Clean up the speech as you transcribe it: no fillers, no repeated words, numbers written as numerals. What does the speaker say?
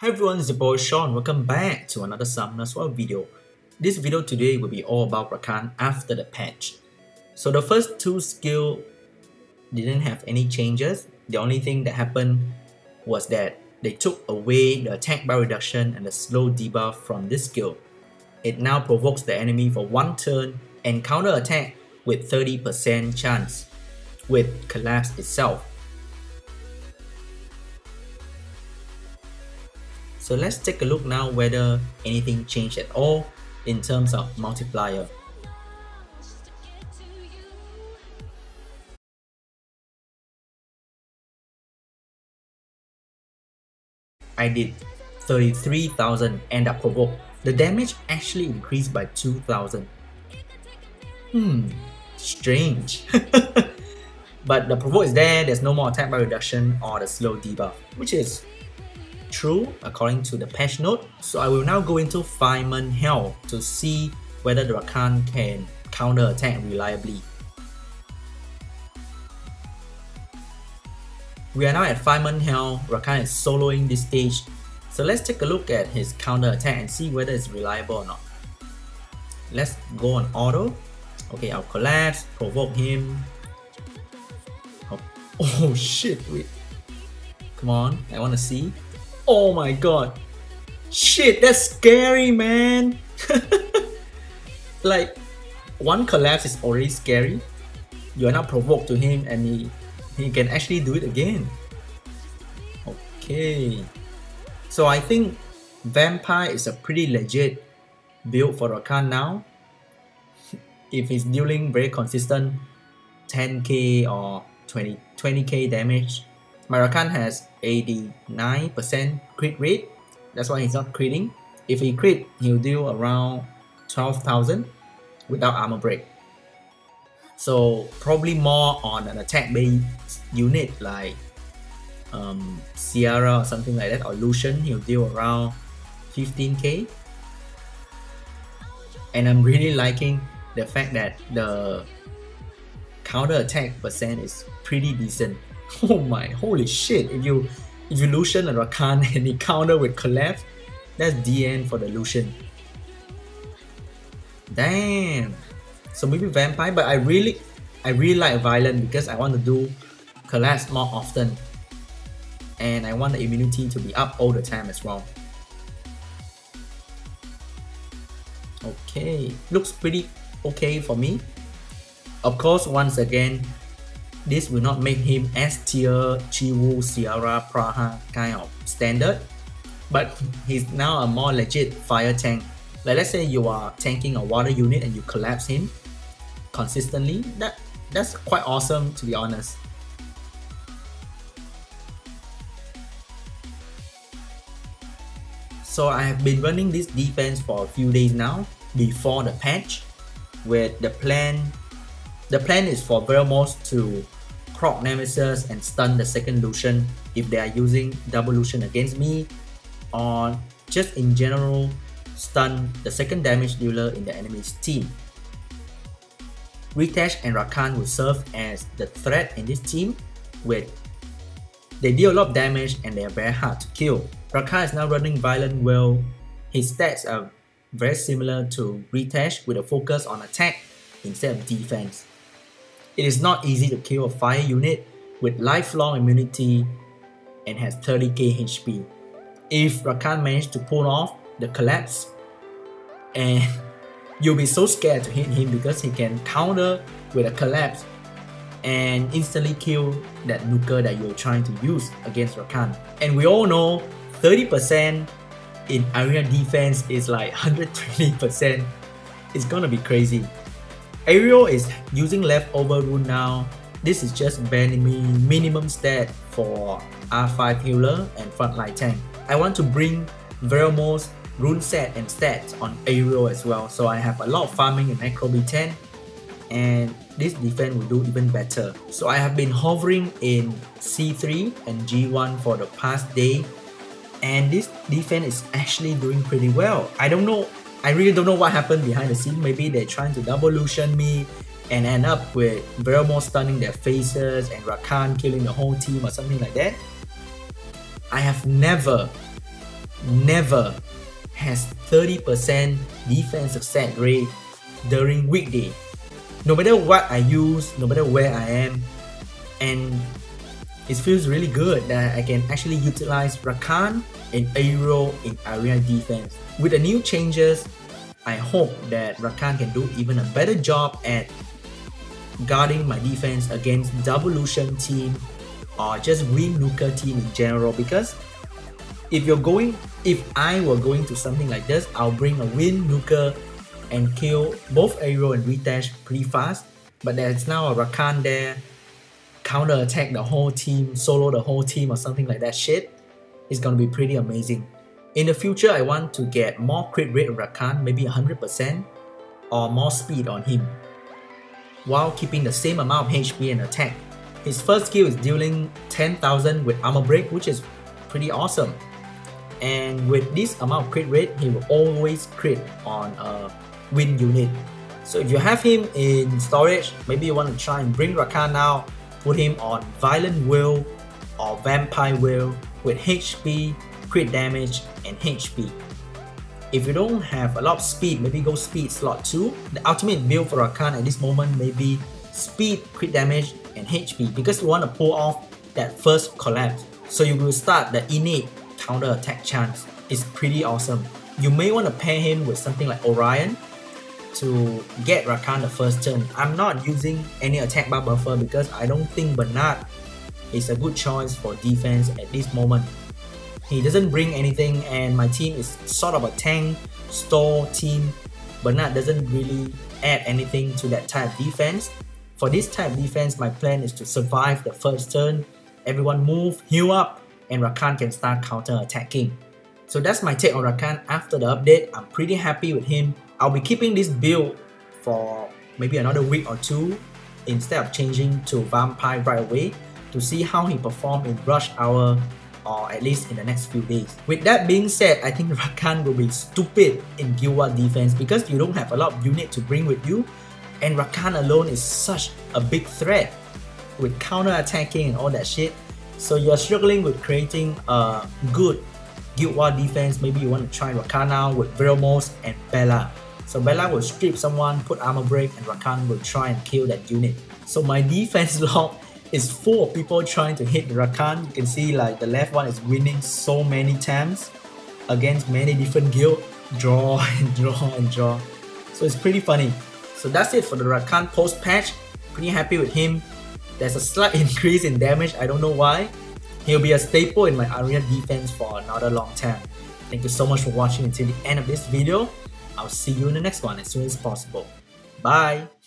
Hi everyone, it's your boy Sean. Welcome back to another Summoner Swap video. This video today will be all about RAKAN after the patch. So the first two skills didn't have any changes. The only thing that happened was that they took away the attack bar reduction and the slow debuff from this skill. It now provokes the enemy for one turn and counter attack with 30% chance with collapse itself. So let's take a look now whether anything changed at all in terms of multiplier. I did 33,000 and that provoked. The damage actually increased by 2,000. Strange. But the provoke is there, there's no more attack bar reduction or the slow debuff, which is true according to the patch note. So I will now go into Fireman Hell to see whether the RAKAN can counter attack reliably. We are now at Fireman Hell. RAKAN is soloing this stage. So let's take a look at his counter attack and see whether it's reliable or not. Let's go on auto. Okay, I'll collapse, provoke him. Oh shit, wait. Come on, I want to see. Oh my god. Shit, that's scary, man. Like, one collapse is already scary. You are not provoked to him and he can actually do it again. Okay. So I think Vampire is a pretty legit build for RAKAN now. If he's dealing very consistent 10k or 20k damage. My RAKAN has 89% crit rate. That's why he's not critting. If he crit, he'll deal around 12,000 without armor break. So probably more on an attack based unit like Sierra or something like that, or Lucian, he'll deal around 15k. And I'm really liking the fact that the counter attack percent is pretty decent. Oh my, holy shit, if you Lucian a RAKAN and he counter with collapse, that's the end for the Lucian. Damn. So maybe Vampire, but I really like Violent because I want to do collapse more often. And I want the immunity to be up all the time as well. Okay, looks pretty okay for me. Of course, once again, this will not make him S tier, Chiwu, Sierra, Praha kind of standard, but he's now a more legit fire tank. Like let's say you are tanking a water unit and you collapse him consistently, that's quite awesome, to be honest. So I have been running this defense for a few days now before the patch, with the plan is for Vermos to proc Nemesis and stun the second Lucian if they are using double Lucian against me, or just in general stun the second damage dealer in the enemy's team. Ritash and RAKAN will serve as the threat in this team, with they deal a lot of damage and they are very hard to kill. RAKAN is now running Violent well. His stats are very similar to Ritash with a focus on attack instead of defense. It is not easy to kill a fire unit with lifelong immunity and has 30k HP. If RAKAN managed to pull off the collapse, and you'll be so scared to hit him because he can counter with a collapse and instantly kill that nuker that you're trying to use against RAKAN. And we all know 30% in area defense is like 120%. It's gonna be crazy. Aerial is using leftover rune now. This is just bare minimum stat for R5 healer and frontline tank. I want to bring Vermos rune set and stats on aerial as well, so I have a lot of farming in Necro B10 and this defense will do even better. So I have been hovering in C3 and G1 for the past day, and this defense is actually doing pretty well. I really don't know what happened behind the scene. Maybe they're trying to double Lucian me and end up with Vermos stunning their faces and RAKAN killing the whole team or something like that. I have never never has 30% defense success rate during weekday. No matter what I use, no matter where I am, and it feels really good that I can actually utilize Rakan and Aero in area defense. With the new changes, I hope that Rakan can do even a better job at guarding my defense against Devolution team or just Wind Nuker team in general, because if I were going to something like this, I'll bring a Wind Nuker and kill both Aero and Retash pretty fast. But there's now a Rakan there, counter attack the whole team, solo the whole team or something like that shit. It's gonna be pretty amazing. In the future, I want to get more crit rate of Rakan, maybe 100%, or more speed on him, while keeping the same amount of HP and attack. His first skill is dealing 10,000 with armor break, which is pretty awesome. And with this amount of crit rate, he will always crit on a wind unit. So if you have him in storage, maybe you want to try and bring Rakan now, put him on Violent Will or Vampire Will with HP, crit damage, and HP. If you don't have a lot of speed, maybe go speed slot 2. The ultimate build for Rakan at this moment may be speed, crit damage, and HP, because you want to pull off that first collapse. So you will start the innate counter attack chance. It's pretty awesome. You may want to pair him with something like Orion to get Rakan the first turn. I'm not using any attack bar buffer because I don't think Bernard is a good choice for defense at this moment. He doesn't bring anything, and my team is sort of a tank store team. Bernard doesn't really add anything to that type of defense. For this type of defense, my plan is to survive the first turn, everyone move, heal up, and Rakan can start counter attacking. So that's my take on Rakan after the update. I'm pretty happy with him. I'll be keeping this build for maybe another week or two instead of changing to Vampire right away to see how he performs in Rush Hour, or at least in the next few days. With that being said, I think Rakan will be stupid in Guild War defense because you don't have a lot of unit to bring with you, and Rakan alone is such a big threat with counter attacking and all that shit. So you're struggling with creating a good Guild War defense. Maybe you want to try Rakan now with Vilmos and Bella. So Bella will strip someone, put armor break, and Rakan will try and kill that unit. So my defense log is full of people trying to hit Rakan. You can see like the left one is winning so many times against many different guilds. Draw and draw and draw. So it's pretty funny. So that's it for the Rakan post patch. Pretty happy with him. There's a slight increase in damage, I don't know why. He'll be a staple in my area defense for another long time. Thank you so much for watching until the end of this video. I'll see you in the next one as soon as possible. Bye!